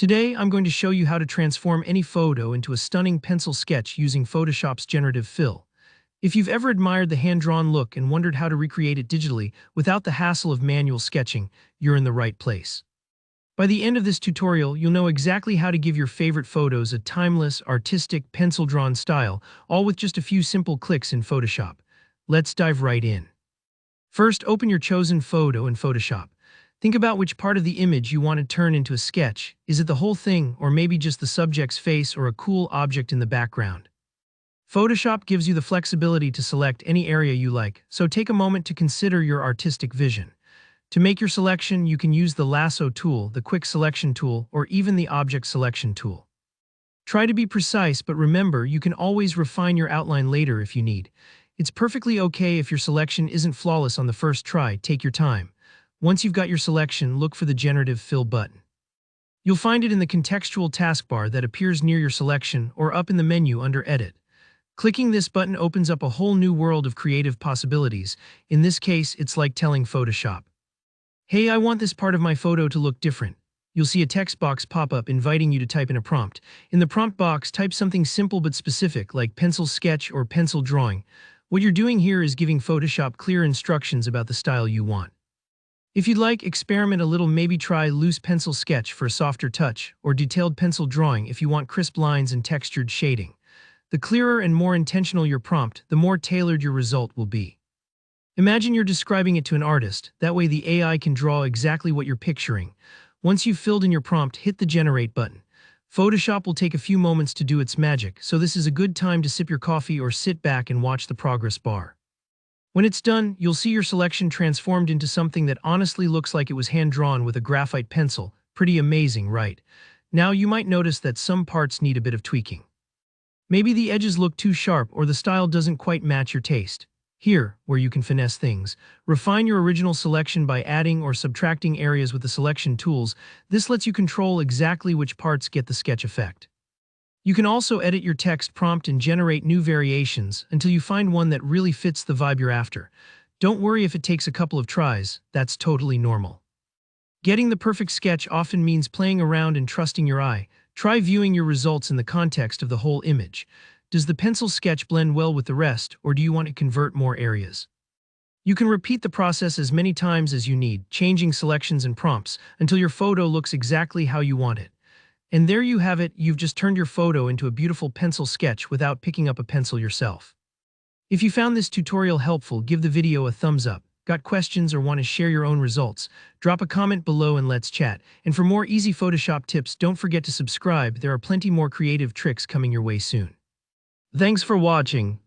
Today, I'm going to show you how to transform any photo into a stunning pencil sketch using Photoshop's Generative Fill. If you've ever admired the hand-drawn look and wondered how to recreate it digitally without the hassle of manual sketching, you're in the right place. By the end of this tutorial, you'll know exactly how to give your favorite photos a timeless, artistic, pencil-drawn style, all with just a few simple clicks in Photoshop. Let's dive right in. First, open your chosen photo in Photoshop. Think about which part of the image you want to turn into a sketch. Is it the whole thing, or maybe just the subject's face or a cool object in the background? Photoshop gives you the flexibility to select any area you like, so take a moment to consider your artistic vision. To make your selection, you can use the lasso tool, the quick selection tool, or even the object selection tool. Try to be precise, but remember, you can always refine your outline later if you need. It's perfectly okay if your selection isn't flawless on the first try. Take your time. Once you've got your selection, look for the Generative Fill button. You'll find it in the contextual taskbar that appears near your selection or up in the menu under Edit. Clicking this button opens up a whole new world of creative possibilities. In this case, it's like telling Photoshop, "Hey, I want this part of my photo to look different." You'll see a text box pop up inviting you to type in a prompt. In the prompt box, type something simple but specific, like pencil sketch or pencil drawing. What you're doing here is giving Photoshop clear instructions about the style you want. If you'd like, experiment a little, maybe try loose pencil sketch for a softer touch, or detailed pencil drawing if you want crisp lines and textured shading. The clearer and more intentional your prompt, the more tailored your result will be. Imagine you're describing it to an artist, that way the AI can draw exactly what you're picturing. Once you've filled in your prompt, hit the Generate button. Photoshop will take a few moments to do its magic, so this is a good time to sip your coffee or sit back and watch the progress bar. When it's done, you'll see your selection transformed into something that honestly looks like it was hand-drawn with a graphite pencil. Pretty amazing, right? Now you might notice that some parts need a bit of tweaking. Maybe the edges look too sharp or the style doesn't quite match your taste. Here, where you can finesse things, refine your original selection by adding or subtracting areas with the selection tools. This lets you control exactly which parts get the sketch effect. You can also edit your text prompt and generate new variations until you find one that really fits the vibe you're after. Don't worry if it takes a couple of tries, that's totally normal. Getting the perfect sketch often means playing around and trusting your eye. Try viewing your results in the context of the whole image. Does the pencil sketch blend well with the rest, or do you want to convert more areas? You can repeat the process as many times as you need, changing selections and prompts until your photo looks exactly how you want it. And there you have it, you've just turned your photo into a beautiful pencil sketch without picking up a pencil yourself. If you found this tutorial helpful, give the video a thumbs up. Got questions or want to share your own results? Drop a comment below and let's chat. And for more easy Photoshop tips, don't forget to subscribe. There are plenty more creative tricks coming your way soon. Thanks for watching.